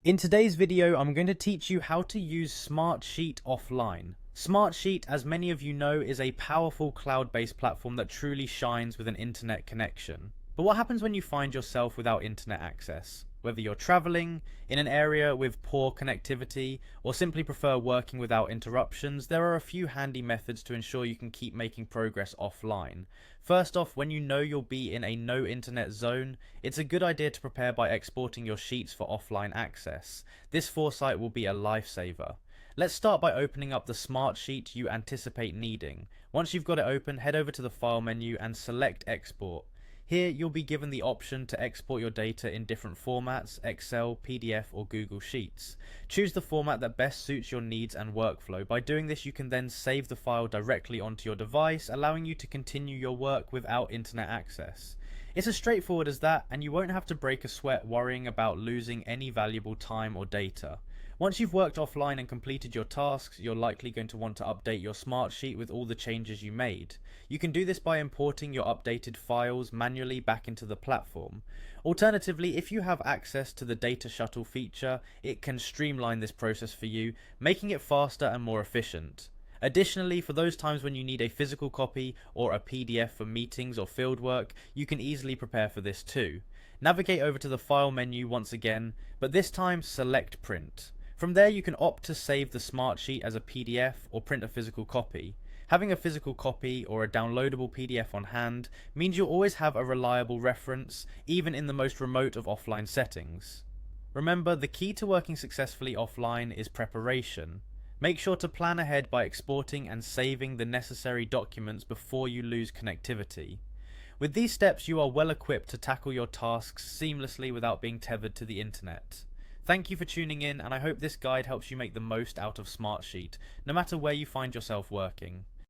In today's video, I'm going to teach you how to use Smartsheet offline. Smartsheet, as many of you know, is a powerful cloud-based platform that truly shines with an internet connection. But what happens when you find yourself without internet access? Whether you're traveling, in an area with poor connectivity, or simply prefer working without interruptions, there are a few handy methods to ensure you can keep making progress offline. First off, when you know you'll be in a no internet zone, it's a good idea to prepare by exporting your sheets for offline access. This foresight will be a lifesaver. Let's start by opening up the Smartsheet you anticipate needing. Once you've got it open, head over to the File menu and select Export. Here, you'll be given the option to export your data in different formats: Excel, PDF, or Google Sheets. Choose the format that best suits your needs and workflow. By doing this, you can then save the file directly onto your device, allowing you to continue your work without internet access. It's as straightforward as that, and you won't have to break a sweat worrying about losing any valuable time or data. Once you've worked offline and completed your tasks, you're likely going to want to update your Smartsheet with all the changes you made. You can do this by importing your updated files manually back into the platform. Alternatively, if you have access to the Data Shuttle feature, it can streamline this process for you, making it faster and more efficient. Additionally, for those times when you need a physical copy or a PDF for meetings or fieldwork, you can easily prepare for this too. Navigate over to the File menu once again, but this time select Print. From there, you can opt to save the Smartsheet as a PDF or print a physical copy. Having a physical copy or a downloadable PDF on hand means you'll always have a reliable reference, even in the most remote of offline settings. Remember, the key to working successfully offline is preparation. Make sure to plan ahead by exporting and saving the necessary documents before you lose connectivity. With these steps, you are well equipped to tackle your tasks seamlessly without being tethered to the internet. Thank you for tuning in, and I hope this guide helps you make the most out of Smartsheet, no matter where you find yourself working.